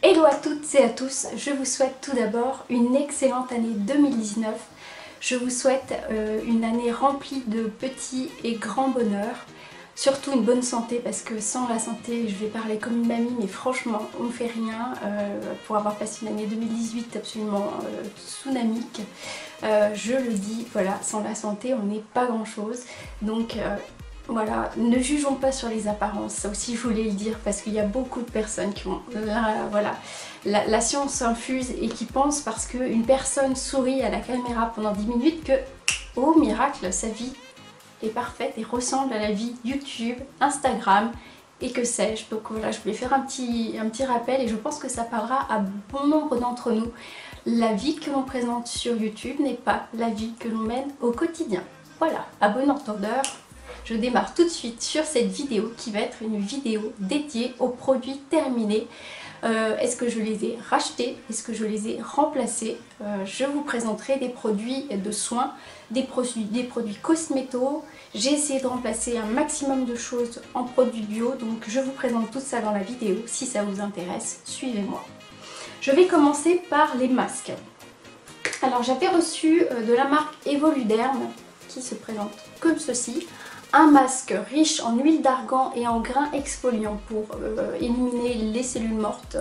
Hello à toutes et à tous, je vous souhaite tout d'abord une excellente année 2019. Je vous souhaite une année remplie de petits et grands bonheurs. Surtout une bonne santé, parce que sans la santé, je vais parler comme une mamie, mais franchement, on ne fait rien pour avoir passé une année 2018 absolument tsunamique. Je le dis, voilà, sans la santé, on n'est pas grand chose. Donc voilà, ne jugeons pas sur les apparences, ça aussi je voulais le dire, parce qu'il y a beaucoup de personnes qui ont la science infuse et qui pensent parce qu'une personne sourit à la caméra pendant 10 minutes que, oh miracle, sa vie est parfaite et ressemble à la vie YouTube, Instagram et que sais-je. Donc voilà, je voulais faire un petit rappel et je pense que ça parlera à bon nombre d'entre nous. La vie que l'on présente sur YouTube n'est pas la vie que l'on mène au quotidien. Voilà, à bon entendeur, je démarre tout de suite sur cette vidéo qui va être une vidéo dédiée aux produits terminés. Est-ce que je les ai rachetés? Est-ce que je les ai remplacés? Je vous présenterai des produits de soins, des produits cosmétos. J'ai essayé de remplacer un maximum de choses en produits bio, donc je vous présente tout ça dans la vidéo. Si ça vous intéresse, suivez-moi. Je vais commencer par les masques. Alors j'avais reçu de la marque Evoluderm, qui se présente comme ceci. Un masque riche en huile d'argan et en grains exfoliants pour éliminer les cellules mortes,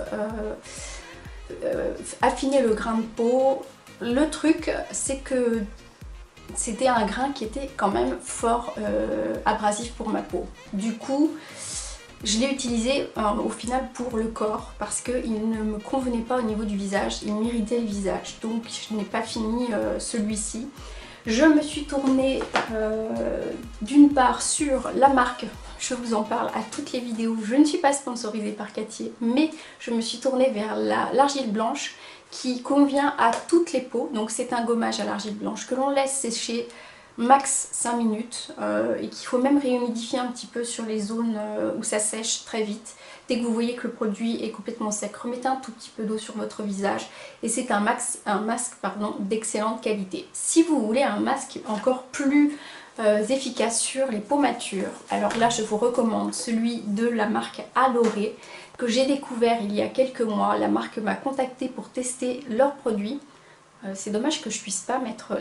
affiner le grain de peau. Le truc, c'est que c'était un grain qui était quand même fort abrasif pour ma peau. Du coup, je l'ai utilisé au final pour le corps parce qu'il ne me convenait pas au niveau du visage, il m'irritait le visage. Donc je n'ai pas fini celui-ci. Je me suis tournée d'une part sur la marque, je vous en parle à toutes les vidéos, je ne suis pas sponsorisée par Cattier, mais je me suis tournée vers l'argile blanche qui convient à toutes les peaux. Donc c'est un gommage à l'argile blanche que l'on laisse sécher max 5 minutes et qu'il faut même réhumidifier un petit peu sur les zones où ça sèche très vite. Dès que vous voyez que le produit est complètement sec, remettez un tout petit peu d'eau sur votre visage et c'est un masque d'excellente qualité. Si vous voulez un masque encore plus efficace sur les peaux matures, alors là je vous recommande celui de la marque Aloré que j'ai découvert il y a quelques mois. La marque m'a contacté pour tester leurs produits. C'est dommage que je puisse pas mettre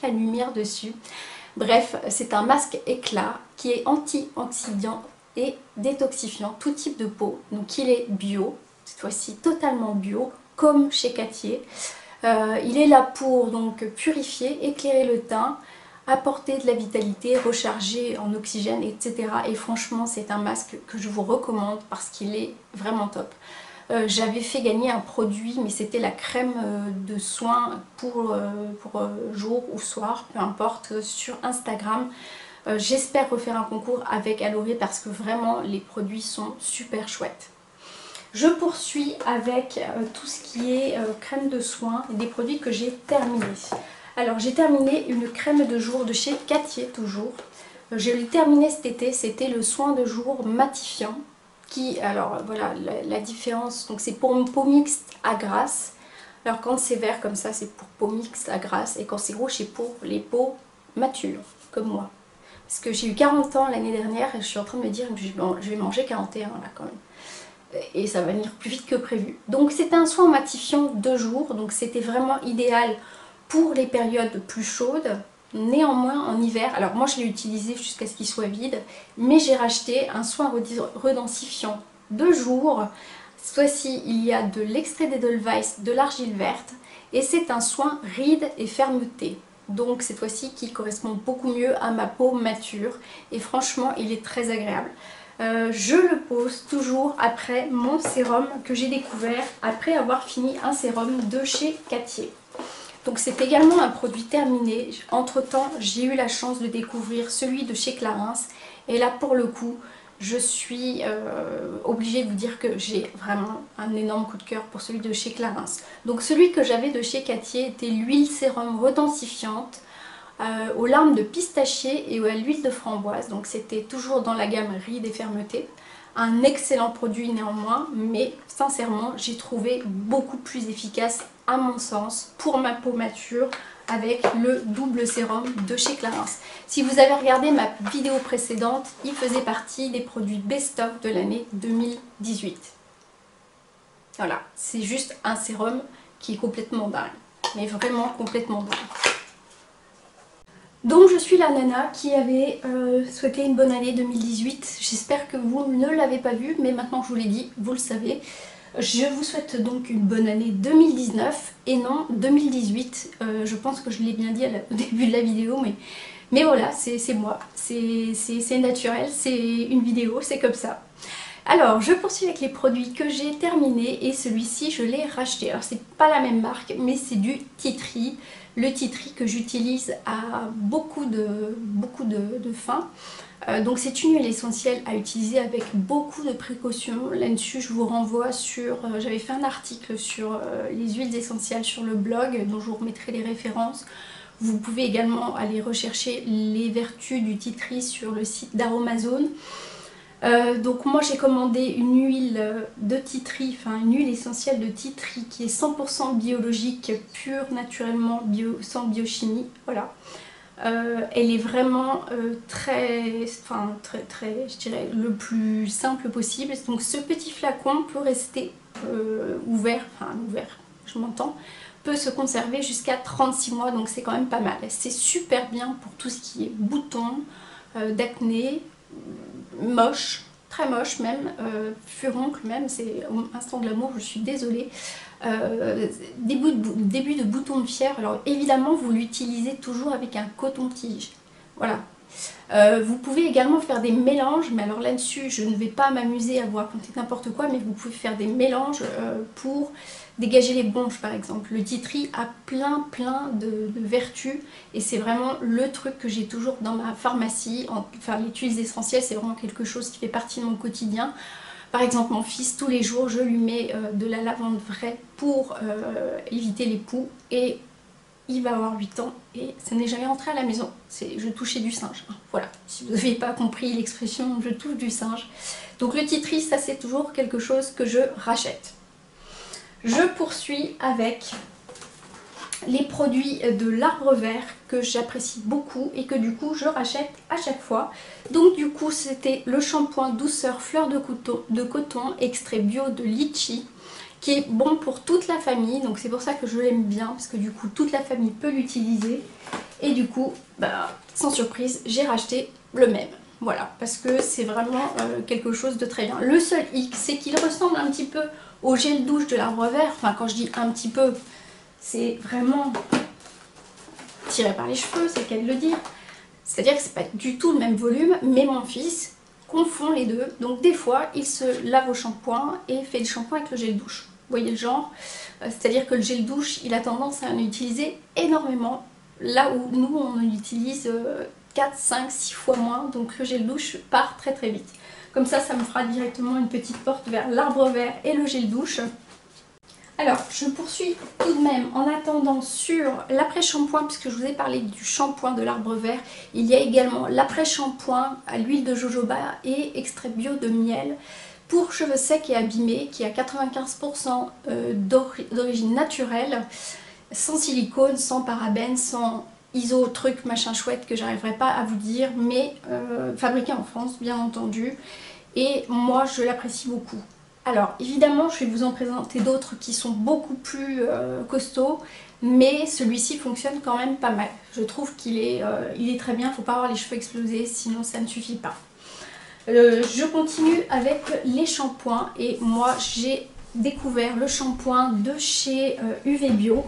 la lumière dessus. Bref, c'est un masque éclat qui est anti-oxydant et détoxifiant tout type de peau. Donc il est bio, cette fois-ci totalement bio, comme chez Cattier. Il est là pour donc purifier, éclairer le teint, apporter de la vitalité, recharger en oxygène, etc. Et franchement, c'est un masque que je vous recommande parce qu'il est vraiment top. J'avais fait gagner un produit, mais c'était la crème de soin pour jour ou soir, peu importe, sur Instagram. J'espère refaire un concours avec Aloré parce que vraiment les produits sont super chouettes. Je poursuis avec tout ce qui est crème de soin et des produits que j'ai terminés. Alors j'ai terminé une crème de jour de chez Cattier toujours. Je l'ai terminé cet été, c'était le soin de jour matifiant. Alors voilà la différence, donc c'est pour une peau mixte à grasse. Alors quand c'est vert comme ça c'est pour peau mixte à grasse et quand c'est rouge c'est pour les peaux matures comme moi. Parce que j'ai eu 40 ans l'année dernière et je suis en train de me dire que je vais manger 41 là quand même. Et ça va venir plus vite que prévu. Donc c'était un soin matifiant 2 jours, donc c'était vraiment idéal pour les périodes plus chaudes. Néanmoins en hiver, alors moi je l'ai utilisé jusqu'à ce qu'il soit vide, mais j'ai racheté un soin redensifiant 2 jours. Cette fois-ci il y a de l'extrait d'Edelweiss, de l'argile verte et c'est un soin rides et fermeté. Donc cette fois-ci qui correspond beaucoup mieux à ma peau mature et franchement il est très agréable. Je le pose toujours après mon sérum que j'ai découvert après avoir fini un sérum de chez Cattier. Donc c'est également un produit terminé. Entre temps j'ai eu la chance de découvrir celui de chez Clarins et là pour le coup je suis obligée de vous dire que j'ai vraiment un énorme coup de cœur pour celui de chez Clarins. Donc celui que j'avais de chez Cattier était l'huile sérum redensifiante aux larmes de pistachier et à l'huile de framboise. Donc c'était toujours dans la gamme rides et fermeté. Un excellent produit néanmoins, mais sincèrement j'ai trouvé beaucoup plus efficace à mon sens pour ma peau mature avec le double sérum de chez Clarins. Si vous avez regardé ma vidéo précédente, il faisait partie des produits best-of de l'année 2018. Voilà, c'est juste un sérum qui est complètement dingue, mais vraiment complètement dingue. Donc je suis la nana qui avait souhaité une bonne année 2018. J'espère que vous ne l'avez pas vu, mais maintenant que je vous l'ai dit, vous le savez. Je vous souhaite donc une bonne année 2019 et non 2018. Je pense que je l'ai bien dit au début de la vidéo, mais voilà, c'est moi. C'est naturel, c'est une vidéo, c'est comme ça. Alors, je poursuis avec les produits que j'ai terminés et celui-ci, je l'ai racheté. Alors, c'est pas la même marque, mais c'est du Tea Tree. Le Tea Tree que j'utilise à beaucoup de fins. Donc, c'est une huile essentielle à utiliser avec beaucoup de précautions. Là-dessus, je vous renvoie sur... J'avais fait un article sur les huiles essentielles sur le blog, dont je vous remettrai les références. Vous pouvez également aller rechercher les vertus du Tea Tree sur le site d'Aromazone. Donc moi j'ai commandé une huile de Tea Tree, enfin une huile essentielle de Tea Tree qui est 100% biologique, pure, naturellement, sans biochimie, voilà. Elle est vraiment très, je dirais, le plus simple possible. Donc ce petit flacon peut rester ouvert, je m'entends, peut se conserver jusqu'à 36 mois, donc c'est quand même pas mal. C'est super bien pour tout ce qui est boutons, d'acné, moche, très moche même, furoncle même, c'est instant de l'amour, je suis désolée. Début de bouton de fièvre, alors évidemment vous l'utilisez toujours avec un coton-tige, voilà. Vous pouvez également faire des mélanges, mais alors là-dessus je ne vais pas m'amuser à vous raconter n'importe quoi, mais vous pouvez faire des mélanges pour dégager les bronches par exemple. Le Tea Tree a plein de vertus et c'est vraiment le truc que j'ai toujours dans ma pharmacie. Enfin les huiles essentielles c'est vraiment quelque chose qui fait partie de mon quotidien. Par exemple mon fils tous les jours je lui mets de la lavande vraie pour éviter les poux et il va avoir 8 ans et ça n'est jamais rentré à la maison. Je touchais du singe. Voilà, si vous n'avez pas compris l'expression je touche du singe. Donc le Tea Tree, ça c'est toujours quelque chose que je rachète. Je poursuis avec les produits de l'Arbre Vert que j'apprécie beaucoup et que du coup je rachète à chaque fois. Donc du coup c'était le shampoing douceur fleur de coton extrait bio de litchi, qui est bon pour toute la famille, donc c'est pour ça que je l'aime bien, parce que du coup toute la famille peut l'utiliser. Et du coup, sans surprise, j'ai racheté le même. Voilà, parce que c'est vraiment quelque chose de très bien. Le seul hic, c'est qu'il ressemble un petit peu au gel douche de l'Arbre Vert. Enfin, quand je dis un petit peu, c'est vraiment tiré par les cheveux, c'est le cas de le dire. C'est-à-dire que c'est pas du tout le même volume, mais mon fils confond les deux. Donc des fois, il se lave au shampoing et fait le shampoing avec le gel douche. Vous voyez le genre? C'est-à-dire que le gel douche, il a tendance à en utiliser énormément. Là où nous, on en utilise 4, 5, 6 fois moins. Donc le gel douche part très vite. Comme ça, ça me fera directement une petite porte vers l'Arbre Vert et le gel douche. Alors, je poursuis tout de même en attendant sur l'après-shampoing, puisque je vous ai parlé du shampoing de l'Arbre Vert. Il y a également l'après-shampoing à l'huile de jojoba et extrait bio de miel pour cheveux secs et abîmés, qui a 95% d'origine naturelle, sans silicone, sans parabènes, sans iso truc machin chouette que j'arriverai pas à vous dire, mais fabriqué en France bien entendu, et moi je l'apprécie beaucoup. Alors évidemment je vais vous en présenter d'autres qui sont beaucoup plus costauds, mais celui-ci fonctionne quand même pas mal. Je trouve qu'il est, il est très bien, il ne faut pas avoir les cheveux explosés sinon ça ne suffit pas. Je continue avec les shampoings et moi j'ai découvert le shampoing de chez UV Bio.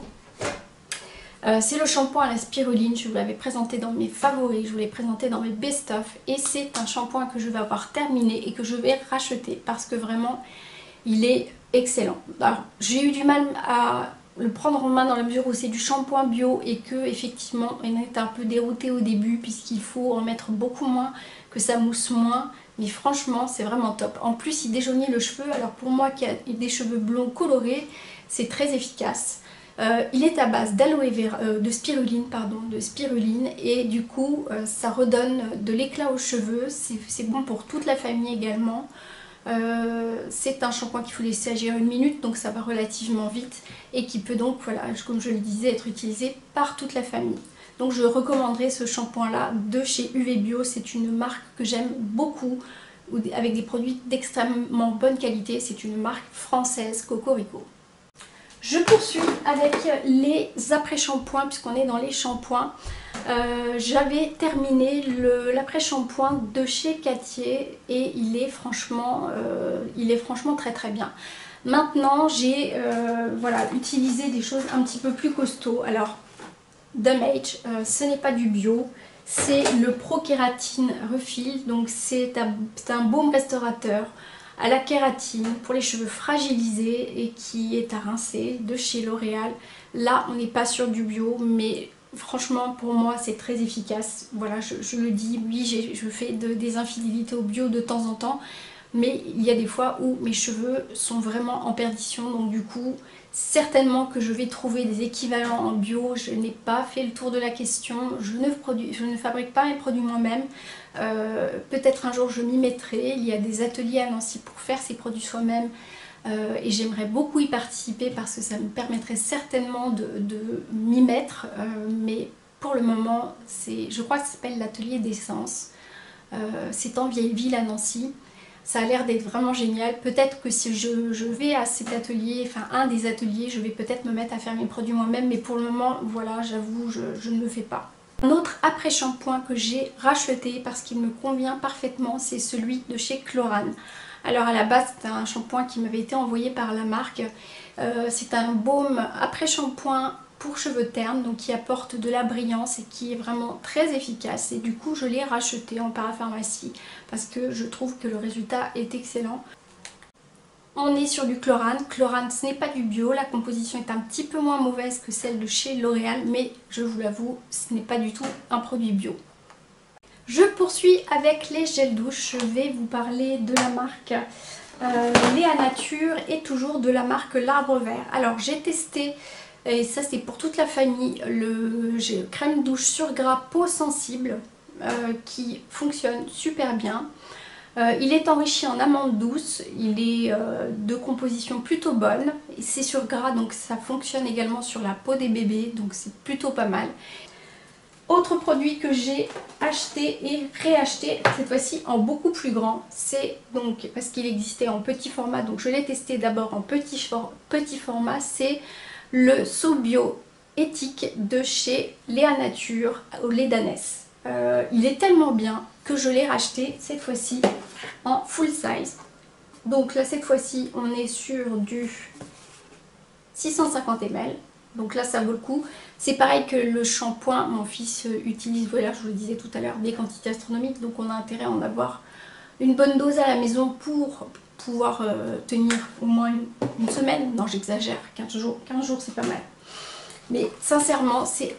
C'est le shampoing à la spiruline, je vous l'avais présenté dans mes favoris, je vous l'ai présenté dans mes best-of et c'est un shampoing que je vais avoir terminé et que je vais racheter parce que vraiment il est excellent. Alors j'ai eu du mal à le prendre en main dans la mesure où c'est du shampoing bio et que effectivement on est un peu dérouté au début puisqu'il faut en mettre beaucoup moins, que ça mousse moins, mais franchement c'est vraiment top. En plus il déjaunit le cheveu, alors pour moi qui a des cheveux blonds colorés c'est très efficace. Il est à base d'aloe vera, de spiruline et du coup ça redonne de l'éclat aux cheveux, c'est bon pour toute la famille également. C'est un shampoing qu'il faut laisser agir 1 minute, donc ça va relativement vite et qui peut donc, voilà, comme je le disais, être utilisé par toute la famille. Donc je recommanderais ce shampoing là de chez UV Bio. C'est une marque que j'aime beaucoup, avec des produits d'extrêmement bonne qualité. C'est une marque française, Cocorico. Je poursuis avec les après-shampoings, puisqu'on est dans les shampoings. J'avais terminé l'après-shampoing de chez Cattier et il est franchement très très bien. Maintenant j'ai voilà, utilisé des choses un petit peu plus costauds. Alors Damage, ce n'est pas du bio, c'est le Pro Kératine Refill, donc c'est un baume restaurateur à la kératine pour les cheveux fragilisés et qui est à rincer de chez L'Oréal. Là on n'est pas sur du bio, mais franchement pour moi c'est très efficace. Voilà, je le dis, oui je fais des infidélités au bio de temps en temps, mais il y a des fois où mes cheveux sont vraiment en perdition, donc du coup certainement que je vais trouver des équivalents en bio. Je n'ai pas fait le tour de la question, je ne fabrique pas mes produits moi-même. Peut-être un jour je m'y mettrai. Il y a des ateliers à Nancy pour faire ces produits soi-même et j'aimerais beaucoup y participer parce que ça me permettrait certainement de m'y mettre, mais pour le moment je crois que ça s'appelle l'atelier d'essence. C'est en vieille ville à Nancy. Ça a l'air d'être vraiment génial. Peut-être que si je vais à cet atelier, enfin un des ateliers, je vais peut-être me mettre à faire mes produits moi-même. Mais pour le moment, voilà, j'avoue, je ne le fais pas. Un autre après-shampoing que j'ai racheté parce qu'il me convient parfaitement, c'est celui de chez Chlorane. Alors à la base, c'était un shampoing qui m'avait été envoyé par la marque. C'est un baume après-shampoing pour cheveux ternes, donc qui apporte de la brillance et qui est vraiment très efficace, et du coup je l'ai racheté en parapharmacie parce que je trouve que le résultat est excellent. On est sur du Chlorane. Chlorane, ce n'est pas du bio, la composition est un petit peu moins mauvaise que celle de chez L'Oréal, mais je vous l'avoue, ce n'est pas du tout un produit bio. Je poursuis avec les gels douche. Je vais vous parler de la marque Léa Nature et toujours de la marque L'Arbre Vert. Alors j'ai testé, et ça c'est pour toute la famille, le crème douche sur gras peau sensible qui fonctionne super bien. Il est enrichi en amandes douces, il est de composition plutôt bonne, c'est sur gras donc ça fonctionne également sur la peau des bébés, donc c'est plutôt pas mal. Autre produit que j'ai acheté et réacheté, cette fois-ci en beaucoup plus grand, c'est donc parce qu'il existait en petit format, donc je l'ai testé d'abord en petit format, c'est le Sobio éthique de chez Léa Nature au lait d'ânesse. Il est tellement bien que je l'ai racheté cette fois-ci en full size. Donc là cette fois-ci on est sur du 650 ml. Donc là ça vaut le coup. C'est pareil que le shampoing, mon fils utilise, voilà, je vous le disais tout à l'heure, des quantités astronomiques. Donc on a intérêt à en avoir une bonne dose à la maison pour pouvoir tenir au moins une semaine. Non, j'exagère, 15 jours c'est pas mal. Mais sincèrement c'est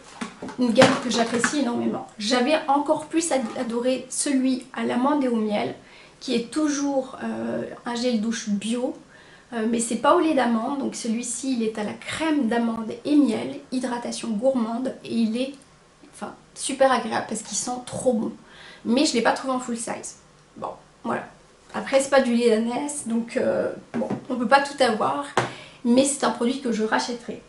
une gamme que j'apprécie énormément. J'avais encore plus adoré celui à l'amande et au miel, qui est toujours un gel douche bio. Mais c'est pas au lait d'amande, donc celui-ci il est à la crème d'amande et miel, hydratation gourmande, et il est super agréable parce qu'il sent trop bon. Mais je l'ai pas trouvé en full size. Bon, voilà. Après c'est pas du lait d'ânesse, donc bon, on peut pas tout avoir, mais c'est un produit que je rachèterai.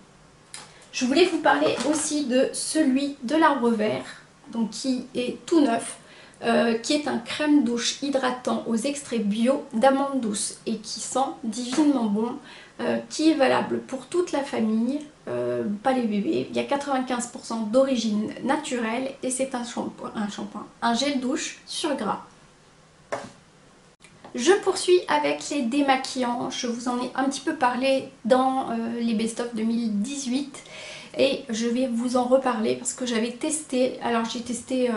Je voulais vous parler aussi de celui de l'Arbre Vert, donc qui est tout neuf. Qui est un crème douche hydratant aux extraits bio d'amande douce et qui sent divinement bon, qui est valable pour toute la famille, pas les bébés. Il y a 95% d'origine naturelle et c'est un gel douche sur gras. Je poursuis avec les démaquillants. Je vous en ai un petit peu parlé dans les best-of 2018. Et je vais vous en reparler parce que j'avais testé, alors j'ai testé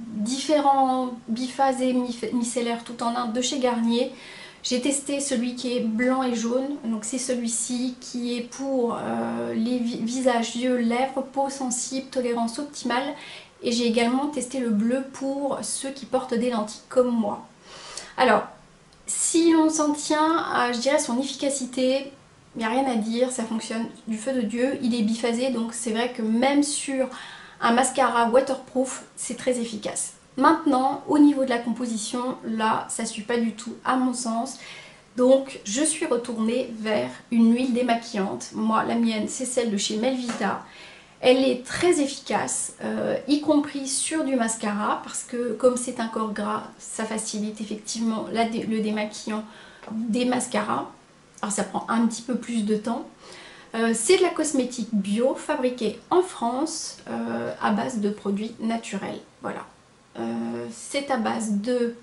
différents biphasés micellaires tout en un de chez Garnier. J'ai testé celui qui est blanc et jaune, donc c'est celui-ci qui est pour les visages, yeux, lèvres, peau sensible, tolérance optimale. Et j'ai également testé le bleu pour ceux qui portent des lentilles comme moi. Alors, si l'on s'en tient à, je dirais, son efficacité, il n'y a rien à dire, ça fonctionne du feu de Dieu. Il est biphasé, donc c'est vrai que même sur un mascara waterproof, c'est très efficace. Maintenant, au niveau de la composition, là, ça ne suit pas du tout à mon sens. Donc, je suis retournée vers une huile démaquillante. Moi, la mienne, c'est celle de chez Melvita. Elle est très efficace, y compris sur du mascara, parce que comme c'est un corps gras, ça facilite effectivement le démaquillant des mascaras. Alors, ça prend un petit peu plus de temps. C'est de la cosmétique bio, fabriquée en France, à base de produits naturels. Voilà. C'est à base de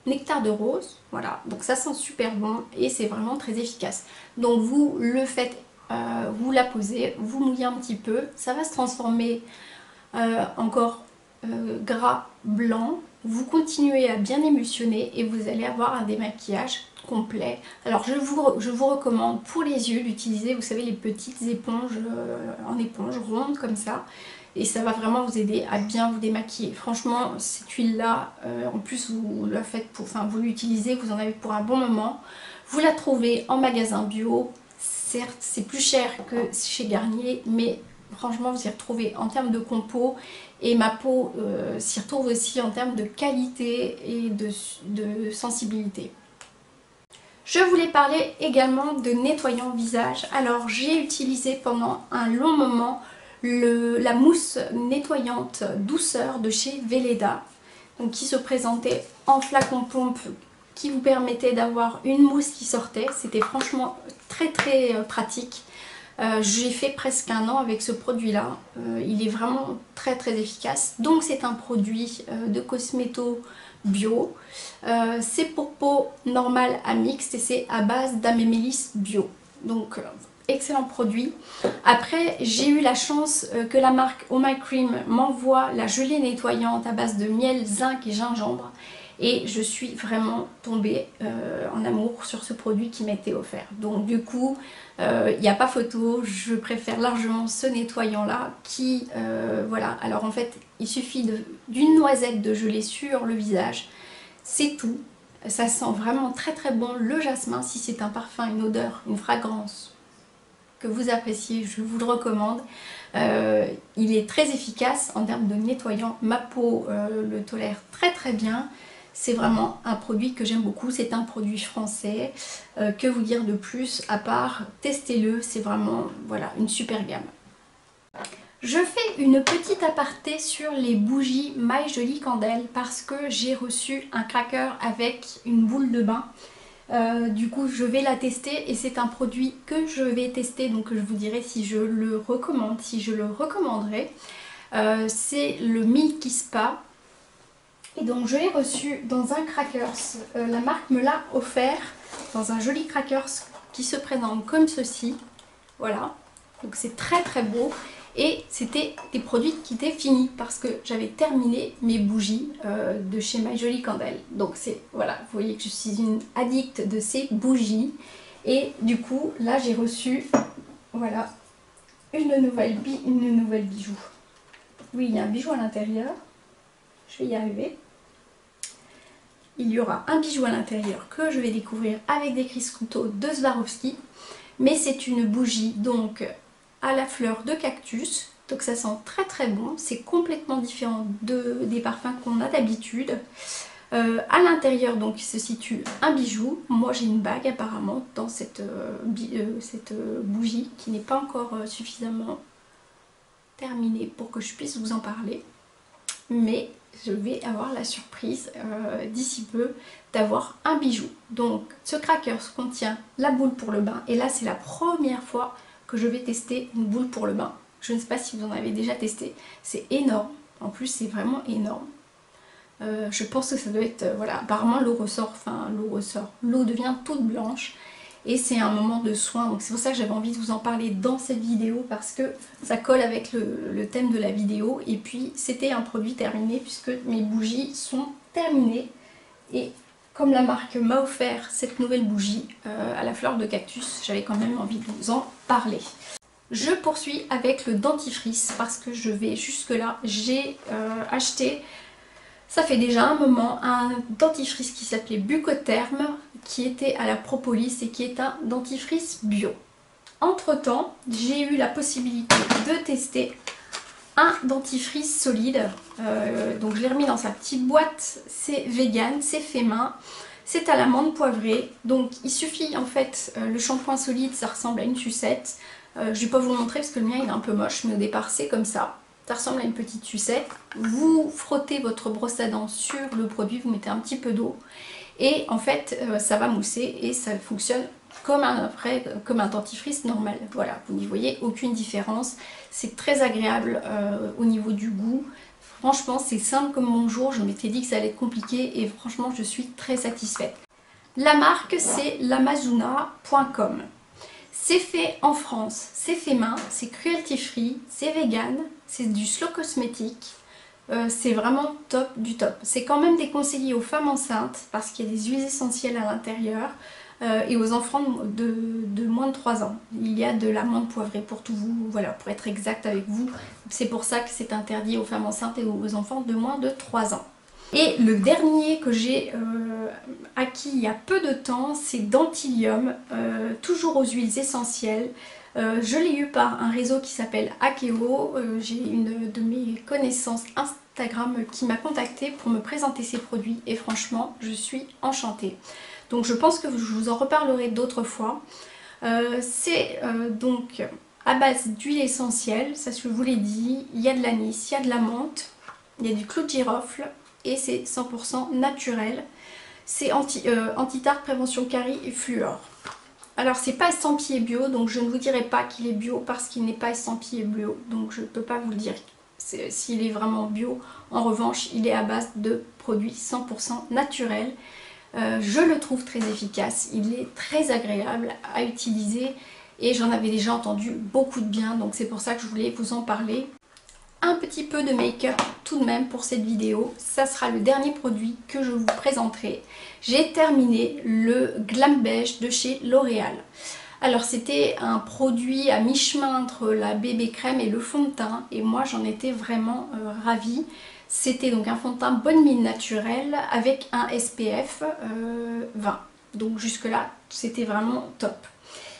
nectar de rose, voilà, donc ça sent super bon et c'est vraiment très efficace. Donc vous le faites, vous la posez, vous mouillez un petit peu, ça va se transformer encore gras blanc, vous continuez à bien émulsionner et vous allez avoir un démaquillage complet. Alors je vous recommande pour les yeux d'utiliser, vous savez, les petites éponges en éponge ronde comme ça. Et ça va vraiment vous aider à bien vous démaquiller. Franchement, cette huile-là, en plus vous la faites pour, enfin vous l'utilisez, vous en avez pour un bon moment. Vous la trouvez en magasin bio. Certes, c'est plus cher que chez Garnier, mais franchement, vous y retrouvez en termes de compo. Et ma peau s'y retrouve aussi en termes de qualité et de sensibilité. Je voulais parler également de nettoyant visage. Alors, j'ai utilisé pendant un long moment la mousse nettoyante douceur de chez Weleda, donc qui se présentait en flacon pompe, qui vous permettait d'avoir une mousse qui sortait. C'était franchement très pratique. J'ai fait presque un an avec ce produit là, il est vraiment très efficace. Donc c'est un produit de cosméto bio, c'est pour peau normale à mixte et c'est à base d'amémélis bio. Donc excellent produit. Après, j'ai eu la chance que la marque Oh My Cream m'envoie la gelée nettoyante à base de miel, zinc et gingembre. Et je suis vraiment tombée en amour sur ce produit qui m'était offert. Donc du coup, il n'y a pas photo, je préfère largement ce nettoyant là qui, voilà. Alors en fait, il suffit d'une noisette de gelée sur le visage. C'est tout. Ça sent vraiment très bon le jasmin. Si c'est un parfum, une odeur, une fragrance que vous appréciez, je vous le recommande. Il est très efficace en termes de nettoyant. Ma peau le tolère très bien. C'est vraiment un produit que j'aime beaucoup. C'est un produit français. Que vous dire de plus à part testez-le. C'est vraiment voilà, une super gamme. Je fais une petite aparté sur les bougies My Jolie Candle parce que j'ai reçu un cracker avec une boule de bain. Du coup je vais la tester et c'est un produit que je vais tester, donc je vous dirai si je le recommande, si je le recommanderais. C'est le Milky Spa et donc je l'ai reçu dans un crackers, la marque me l'a offert dans un joli crackers qui se présente comme ceci, voilà, donc c'est très beau. Et c'était des produits qui étaient finis parce que j'avais terminé mes bougies de chez My Jolie Candle. Donc c'est, voilà, vous voyez que je suis une addict de ces bougies. Et du coup, là j'ai reçu, voilà, une nouvelle bijou. Oui, il y a un bijou à l'intérieur. Je vais y arriver. Il y aura un bijou à l'intérieur que je vais découvrir avec des Criscuto de Swarovski. Mais c'est une bougie donc à la fleur de cactus, donc ça sent très bon, c'est complètement différent des parfums qu'on a d'habitude. À l'intérieur donc il se situe un bijou, moi j'ai une bague apparemment dans cette bougie qui n'est pas encore suffisamment terminée pour que je puisse vous en parler, mais je vais avoir la surprise d'ici peu d'avoir un bijou. Donc ce crackers contient la boule pour le bain et là c'est la première fois que je vais tester une boule pour le bain. Je ne sais pas si vous en avez déjà testé, c'est énorme, en plus c'est vraiment énorme. Je pense que ça doit être, voilà, apparemment l'eau ressort, l'eau devient toute blanche et c'est un moment de soin, donc c'est pour ça que j'avais envie de vous en parler dans cette vidéo parce que ça colle avec le thème de la vidéo et puis c'était un produit terminé puisque mes bougies sont terminées et comme la marque m'a offert cette nouvelle bougie à la fleur de cactus, j'avais quand même envie de vous en parler. Je poursuis avec le dentifrice parce que je vais jusque là. J'ai acheté, ça fait déjà un moment, un dentifrice qui s'appelait Bucotherm, qui était à la propolis et qui est un dentifrice bio. Entre temps, j'ai eu la possibilité de tester un dentifrice solide. Donc je l'ai remis dans sa petite boîte. C'est vegan, c'est fait main. C'est à l'amande poivrée. Donc il suffit en fait, le shampoing solide ça ressemble à une sucette. Je vais pas vous le montrer parce que le mien il est un peu moche, mais au départ c'est comme ça. Ça ressemble à une petite sucette. Vous frottez votre brosse à dents sur le produit, vous mettez un petit peu d'eau. Et en fait ça va mousser et ça fonctionne comme un dentifrice normal. Voilà, vous n'y voyez aucune différence. C'est très agréable au niveau du goût. Franchement, c'est simple comme bonjour. Je m'étais dit que ça allait être compliqué et franchement, je suis très satisfaite. La marque, c'est lamazuna.com. C'est fait en France, c'est fait main, c'est cruelty free, c'est vegan, c'est du slow cosmétique. C'est vraiment top du top. C'est quand même déconseillé aux femmes enceintes parce qu'il y a des huiles essentielles à l'intérieur. Et aux enfants de moins de 3 ans. Il y a de l'amande poivrée pour tout vous, voilà, pour être exact avec vous. C'est pour ça que c'est interdit aux femmes enceintes et aux enfants de moins de 3 ans. Et le dernier que j'ai acquis il y a peu de temps, c'est Dentilium, toujours aux huiles essentielles. Je l'ai eu par un réseau qui s'appelle Akeo. J'ai une de mes connaissances Instagram qui m'a contactée pour me présenter ses produits et franchement, je suis enchantée. Donc je pense que je vous en reparlerai d'autres fois. C'est donc à base d'huile essentielle, ça je vous l'ai dit. Il y a de l'anis, il y a de la menthe, il y a du clou de girofle et c'est 100% naturel. C'est anti-tarte, prévention carie et fluor. Alors c'est pas estampillé bio, donc je ne vous dirai pas qu'il est bio parce qu'il n'est pas estampillé bio. Donc je ne peux pas vous le dire s'il est vraiment bio. En revanche, il est à base de produits 100% naturels. Je le trouve très efficace, il est très agréable à utiliser et j'en avais déjà entendu beaucoup de bien, donc c'est pour ça que je voulais vous en parler. Un petit peu de make-up tout de même pour cette vidéo, ça sera le dernier produit que je vous présenterai. J'ai terminé le Glam Beige de chez L'Oréal. Alors c'était un produit à mi-chemin entre la bébé crème et le fond de teint et moi j'en étais vraiment ravie. C'était donc un fond de teint bonne mine naturel avec un SPF 20. Donc jusque là c'était vraiment top.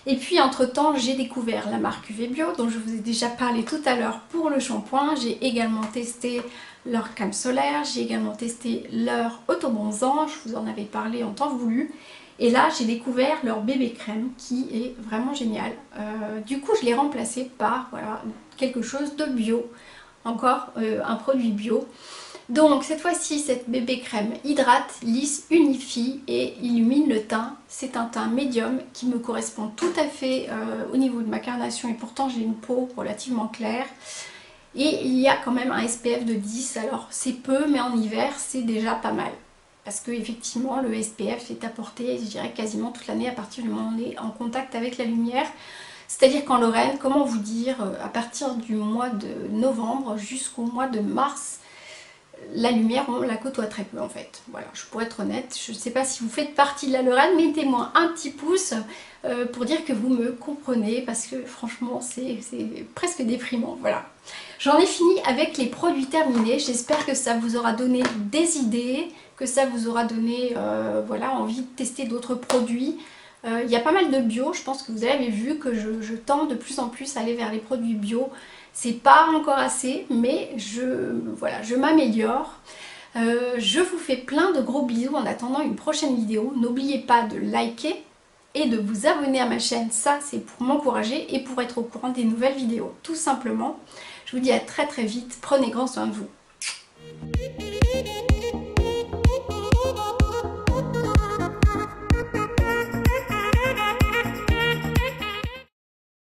Et puis entre temps j'ai découvert la marque UV Bio dont je vous ai déjà parlé tout à l'heure pour le shampoing. J'ai également testé leur crème solaire, j'ai également testé leur autobronzant, je vous en avais parlé en temps voulu. Et là j'ai découvert leur bébé crème qui est vraiment génial. Du coup je l'ai remplacé par voilà, quelque chose de bio. Encore un produit bio. Donc cette fois-ci cette bébé crème hydrate, lisse, unifie et illumine le teint. C'est un teint médium qui me correspond tout à fait au niveau de ma carnation et pourtant j'ai une peau relativement claire. Et il y a quand même un SPF de 10, alors c'est peu mais en hiver c'est déjà pas mal. Parce que effectivement le SPF est apporté je dirais quasiment toute l'année à partir du moment où on est en contact avec la lumière. C'est-à-dire qu'en Lorraine, comment vous dire, à partir du mois de novembre jusqu'au mois de mars, la lumière, on la côtoie très peu en fait. Voilà, je pourrais être honnête, je ne sais pas si vous faites partie de la Lorraine, mettez-moi un petit pouce pour dire que vous me comprenez parce que franchement c'est presque déprimant. Voilà. J'en ai fini avec les produits terminés, j'espère que ça vous aura donné des idées, que ça vous aura donné voilà, envie de tester d'autres produits. Il y a pas mal de bio, je pense que vous avez vu que je tends de plus en plus à aller vers les produits bio. C'est pas encore assez, mais voilà, je m'améliore. Je vous fais plein de gros bisous en attendant une prochaine vidéo. N'oubliez pas de liker et de vous abonner à ma chaîne, ça c'est pour m'encourager et pour être au courant des nouvelles vidéos, tout simplement. Je vous dis à très très vite, prenez grand soin de vous.